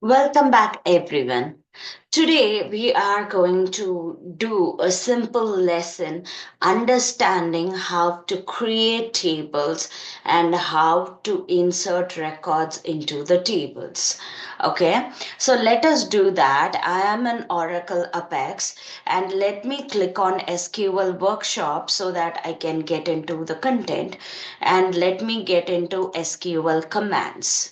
Welcome back, everyone. Today, we are going to do a simple lesson understanding how to create tables and how to insert records into the tables. Okay, so let us do that. I am an Oracle Apex, and let me click on SQL Workshop so that I can get into the content, and let me get into SQL commands.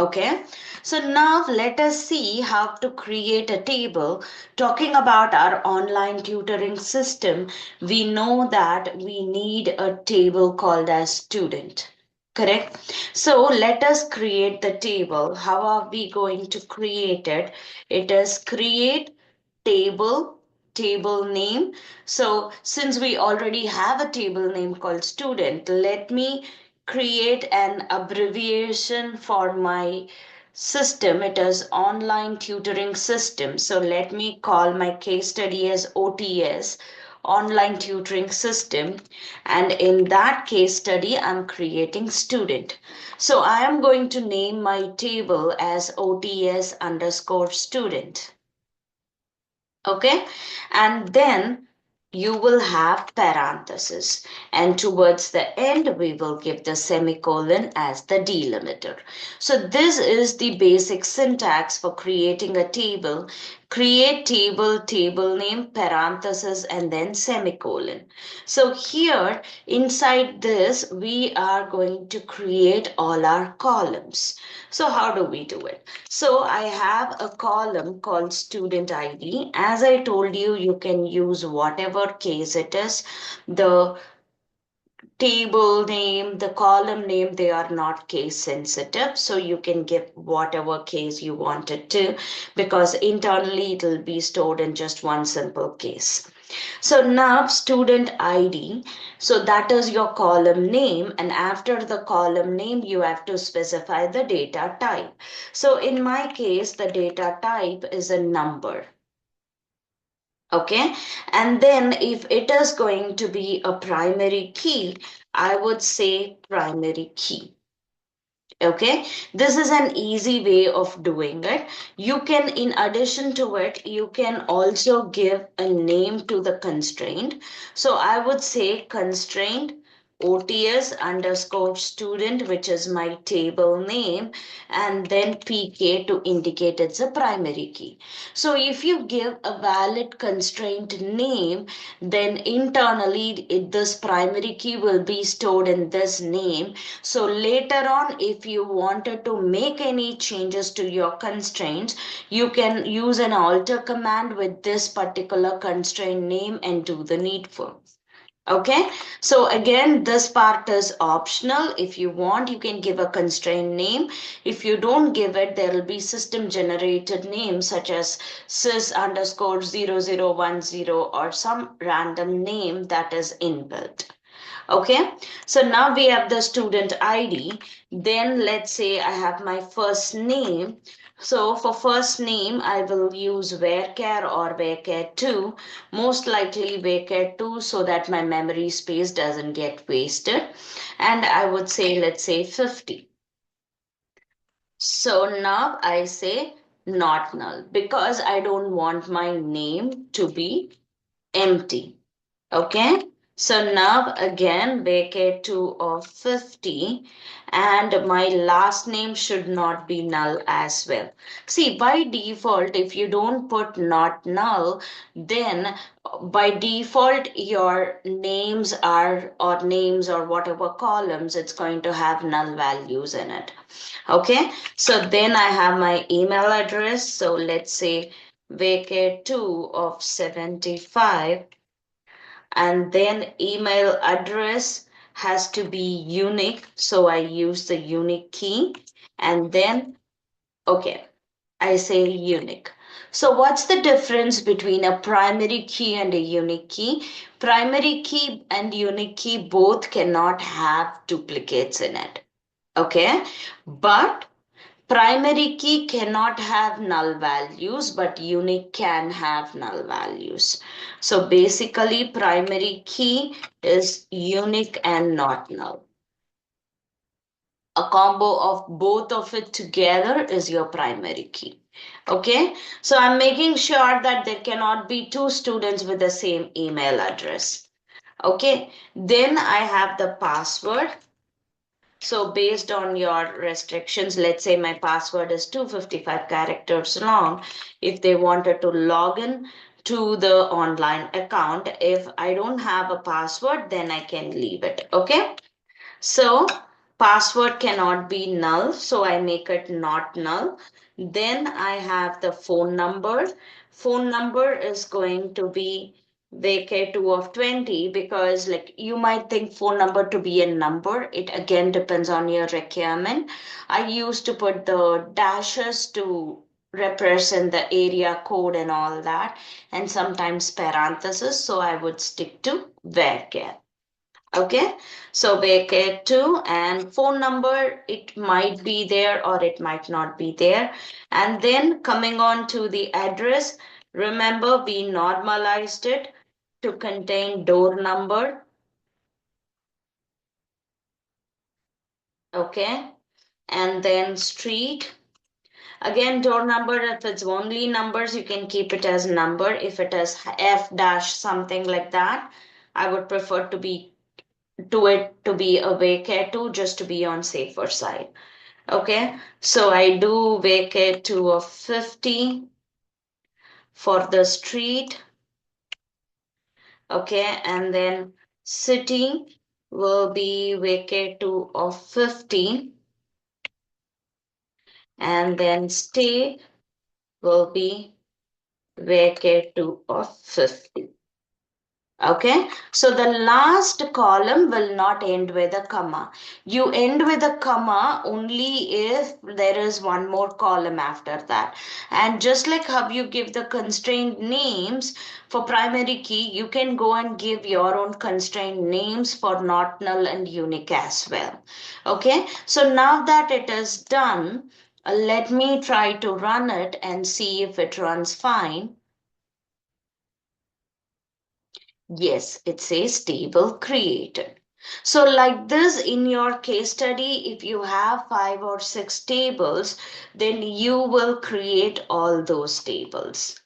Okay, so now let us see how to create a table. Talking about our online tutoring system, we know that we need a table called as student. Correct? So let us create the table. How are we going to create it? It is create table name. So since we already have a table name called student, let me create an abbreviation for my system. It is online tutoring system. So let me call my case study as OTS, online tutoring system. And in that case study, I'm creating student. So I am going to name my table as OTS underscore student. Okay, and then you will have parenthesis, and towards the end we will give the semicolon as the delimiter. So this is the basic syntax for creating a table. Create table, table name, parenthesis, and then semicolon. So here inside this we are going to create all our columns. So how do we do it? So I have a column called student ID. As I told you, you can use whatever case it is. The table name, the column name, they are not case sensitive. So you can give whatever case you want it to, because internally it will be stored in just one simple case. So now student ID, so that is your column name, and after the column name you have to specify the data type. So in my case the data type is a number. Okay, and then if it is going to be a primary key, I would say primary key. Okay, this is an easy way of doing it. You can, in addition to it, you can also give a name to the constraint. So I would say constraint OTS underscore student, which is my table name, and then PK to indicate it's a primary key. So if you give a valid constraint name, then internally this primary key will be stored in this name. So later on, if you wanted to make any changes to your constraints, you can use an alter command with this particular constraint name and do the needful. Okay, so again, this part is optional. If you want, you can give a constraint name. If you don't give it, there will be system generated names such as sys underscore 0010 or some random name that is inbuilt. Okay, so now we have the student ID. Then let's say I have my first name. So for first name, I will use varchar or varchar2, most likely varchar2 so that my memory space doesn't get wasted. And I would say, let's say 50. So now I say not null because I don't want my name to be empty. Okay, so now again vacate 2 of 50 and my last name should not be null as well. See, by default, if you don't put not null, then by default your names are or names or whatever columns, it's going to have null values in it. Okay, so then I have my email address. So let's say vacate 2 of 75, and then email address has to be unique, so I use the unique key, and then okay, I say unique. So what's the difference between a primary key and a unique key? Primary key and unique key both cannot have duplicates in it. Okay, but primary key cannot have null values, but unique can have null values. So basically, primary key is unique and not null. A combo of both of it together is your primary key. Okay, so I'm making sure that there cannot be two students with the same email address. Okay, then I have the password. So based on your restrictions, let's say my password is 255 characters long. If they wanted to log in to the online account, if I don't have a password, then I can leave it. Okay. So password cannot be null, so I make it not null. Then I have the phone number. Phone number is going to be vk2 of 20 because like you might think phone number to be a number. It again depends on your requirement. I used to put the dashes to represent the area code and all that, and sometimes parentheses, so I would stick to varchar. Okay, so vacate 2 and phone number, it might be there or it might not be there. And then coming on to the address, remember we normalized it to contain door number. Okay, and then street. Again, door number, if it's only numbers, you can keep it as number. If it is F dash something like that, I would prefer to be a vacate 2 just to be on safer side. Okay, so I do vacate to a 50 for the street. Okay, and then city will be vacate to of 50, and then state will be vacate to of 50. Okay, so the last column will not end with a comma. You end with a comma only if there is one more column after that. And just like how you give the constraint names for primary key, you can go and give your own constraint names for not null and unique as well. Okay, so now that it is done, let me try to run it and see if it runs fine. Yes, it says table created. So like this in your case study, if you have 5 or 6 tables, then you will create all those tables.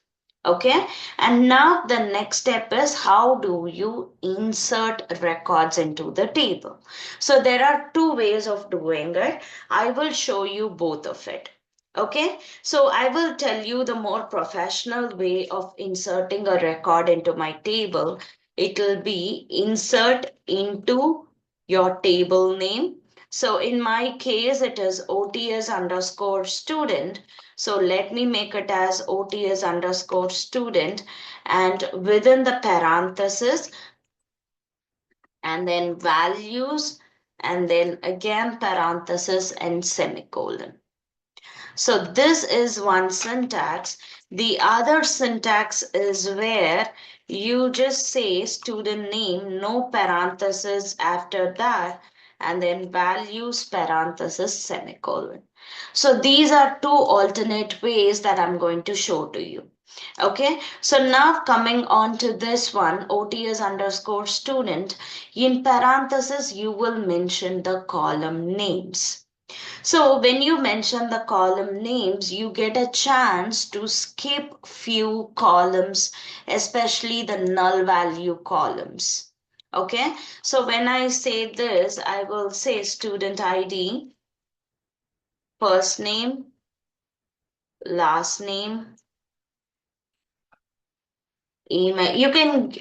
Okay, and now the next step is how do you insert records into the table? So there are two ways of doing it. I will show you both of it. Okay, so I will tell you the more professional way of inserting a record into my table. It will be insert into your table name. So in my case, it is OTS underscore student. So let me make it as OTS underscore student, and within the parenthesis and then values and then again parenthesis and semicolon. So this is one syntax. The other syntax is where you just say student name, no parenthesis after that, and then values parenthesis semicolon. So these are two alternate ways that I'm going to show to you. Okay, so now coming on to this one, OTS underscore student, in parenthesis, you will mention the column names. So when you mention the column names, you get a chance to skip few columns, especially the null value columns. Okay, so when I say this, I will say student ID, first name, last name, email.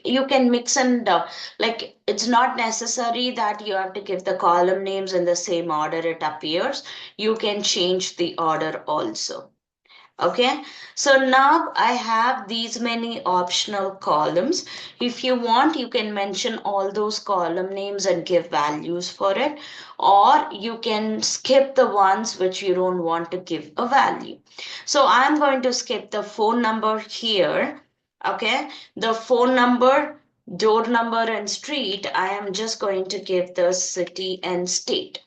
You can mix and like it's not necessary that you have to give the column names in the same order it appears. You can change the order also. Okay, so now I have these many optional columns. If you want, you can mention all those column names and give values for it, or you can skip the ones which you don't want to give a value. So I'm going to skip the phone number here. Okay, the phone number, door number, and street, I am just going to give the city and state.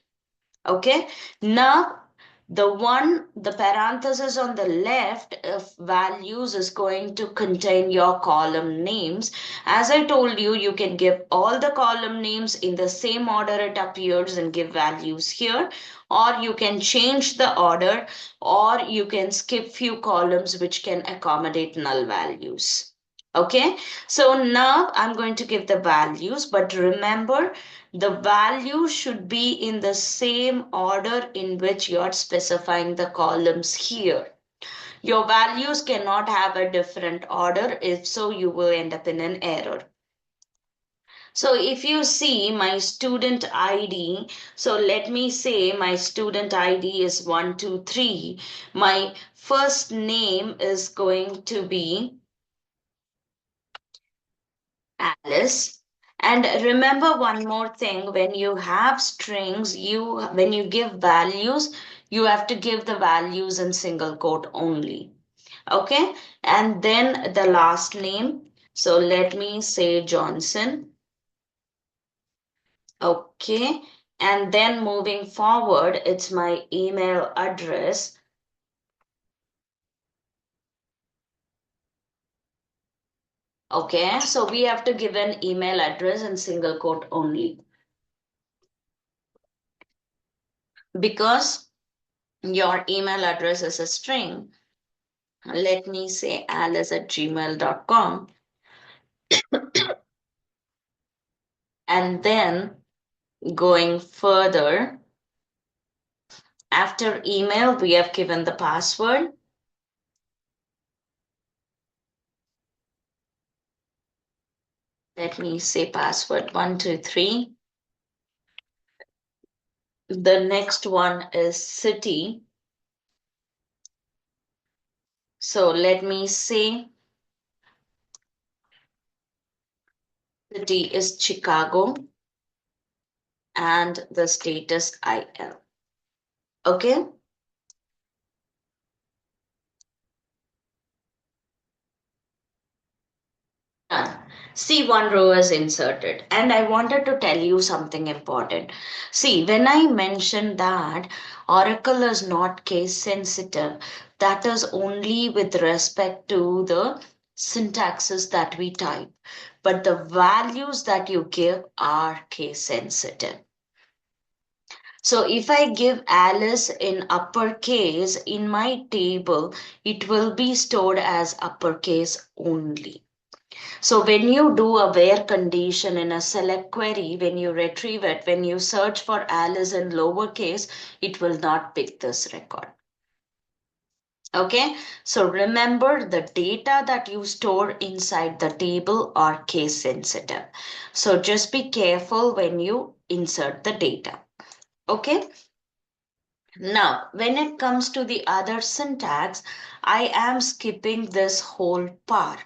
Okay, now The parenthesis on the left of values is going to contain your column names. As I told you, you can give all the column names in the same order it appears and give values here, or you can change the order, or you can skip few columns which can accommodate null values. Okay, so now I'm going to give the values, but remember the value should be in the same order in which you're specifying the columns here. Your values cannot have a different order. If so, you will end up in an error. So if you see my student ID, so let me say my student ID is 123. My first name is going to be Alice. And remember one more thing, when you have strings, when you give values, you have to give the values in single quote only. Okay? And then the last name. So let me say Johnson. Okay. And then moving forward, it's my email address. Okay. So we have to give an email address in single quote only because your email address is a string. Let me say alice@gmail.com. And then going further, after email, we have given the password. Let me say password 123. The next one is city. So let me say city is Chicago and the state is IL. Okay. Done. See, one row is inserted. And I wanted to tell you something important. See, when I mentioned that Oracle is not case sensitive, that is only with respect to the syntaxes that we type. But the values that you give are case sensitive. So if I give Alice in uppercase in my table, it will be stored as uppercase only. So when you do a where condition in a select query, when you retrieve it, when you search for Alice in lowercase, it will not pick this record. Okay, so remember the data that you store inside the table are case sensitive. So just be careful when you insert the data. Okay, now when it comes to the other syntax, I am skipping this whole part.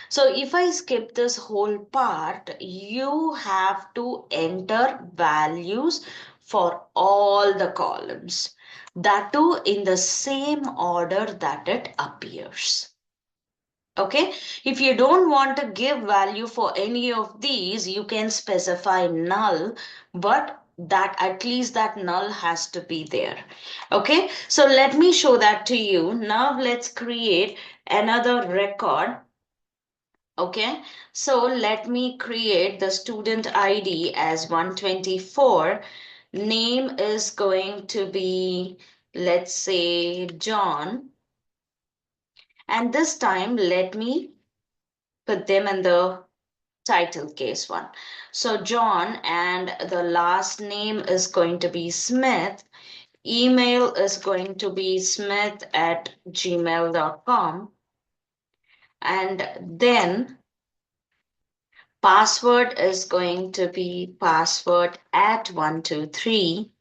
So if I skip this whole part, you have to enter values for all the columns. That too in the same order that it appears. Okay, if you don't want to give value for any of these, you can specify null, but that at least that null has to be there. Okay, so let me show that to you. Now let's create another record. Okay, so let me create the student ID as 124. Name is going to be, let's say, John. And this time, let me put them in the title case one. So John and the last name is going to be Smith. Email is going to be smith@gmail.com. And then password is going to be password@123.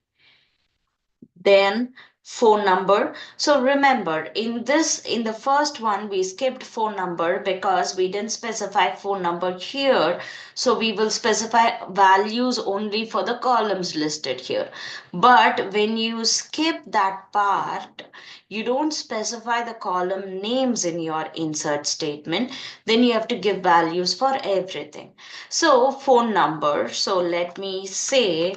Then phone number. So remember in the first one we skipped phone number because we didn't specify phone number here. So we will specify values only for the columns listed here. But when you skip that part, you don't specify the column names in your insert statement, then you have to give values for everything. So phone number. So let me say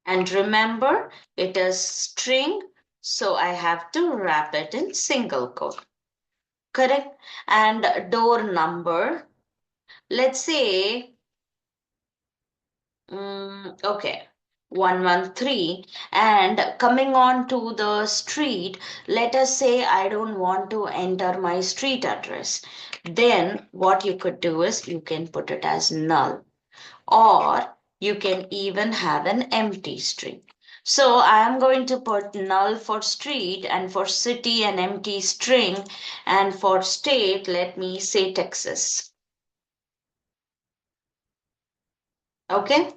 And remember, it is string, so I have to wrap it in single quote. Correct? And door number, let's say, okay, 113. And coming on to the street, let us say I don't want to enter my street address. Then what you could do is you can put it as null, or you can even have an empty string. So I am going to put null for street, and for city an empty string, and for state let me say Texas. Okay,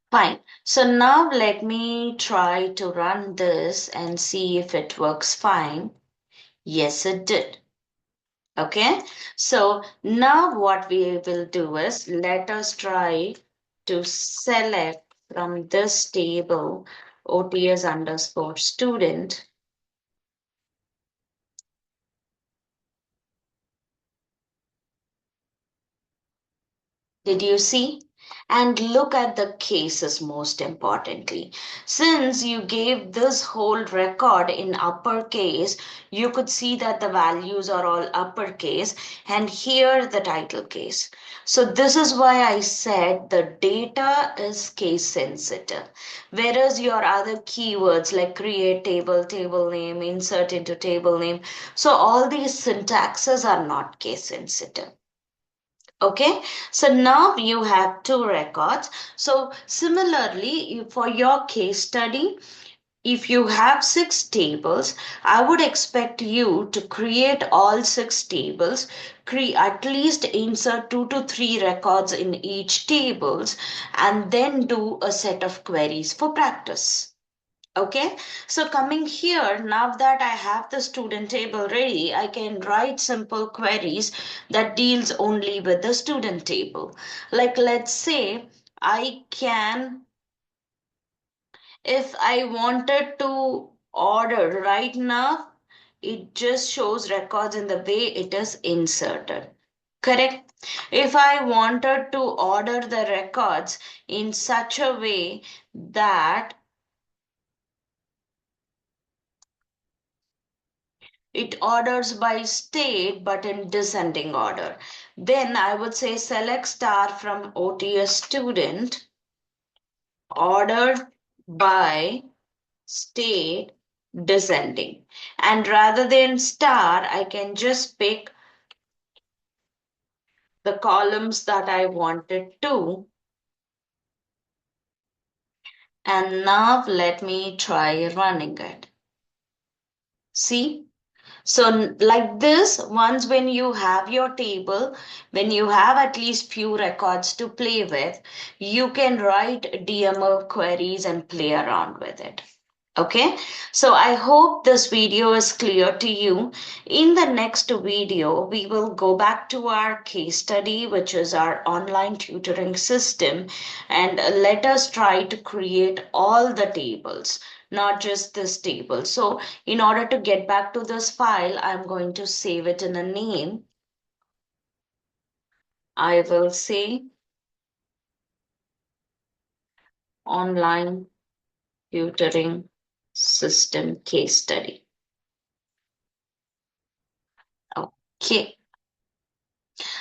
fine. So now let me try to run this and see if it works fine. Yes, it did. Okay, so now what we will do is let us try to select from this table OTS underscore student. Did you see? And look at the cases most importantly. Since you gave this whole record in uppercase, you could see that the values are all uppercase, and here the title case. So this is why I said the data is case sensitive. Whereas your other keywords like create table, table name, insert into table name, so all these syntaxes are not case sensitive. Okay, so now you have two records. So similarly, for your case study, if you have six tables, I would expect you to create all six tables, at least insert 2 to 3 records in each tables, and then do a set of queries for practice. Okay, so coming here, now that I have the student table ready, I can write simple queries that deals only with the student table. Like let's say I can, if I wanted to order right now, it just shows records in the way it is inserted. Correct? If I wanted to order the records in such a way that it orders by state but in descending order, then I would say select star from OTS student ordered by state descending. And rather than star, I can just pick the columns that I wanted to. And now let me try running it. See? So like this, once when you have your table, when you have at least few records to play with, you can write DML queries and play around with it. Okay, so I hope this video is clear to you. In the next video, we will go back to our case study, which is our online tutoring system, and let us try to create all the tables, not just this table. So in order to get back to this file, I'm going to save it in a name. I will say online tutoring system case study. Okay.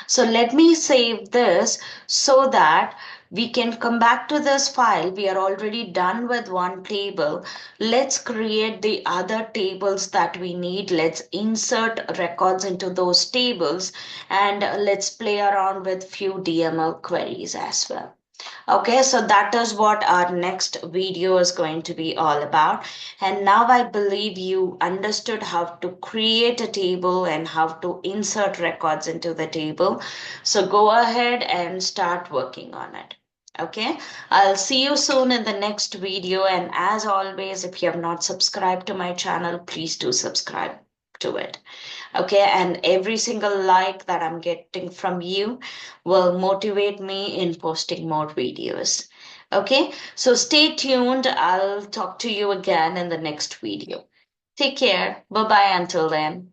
So let me save this so that we can come back to this file. We are already done with one table. Let's create the other tables that we need. Let's insert records into those tables, and let's play around with few DML queries as well. Okay, so that is what our next video is going to be all about. And now I believe you understood how to create a table and how to insert records into the table. So go ahead and start working on it. Okay, I'll see you soon in the next video. And as always, if you have not subscribed to my channel, please do subscribe to it. Okay, and every single like that I'm getting from you will motivate me in posting more videos. Okay, so stay tuned. I'll talk to you again in the next video. Take care. Bye bye until then.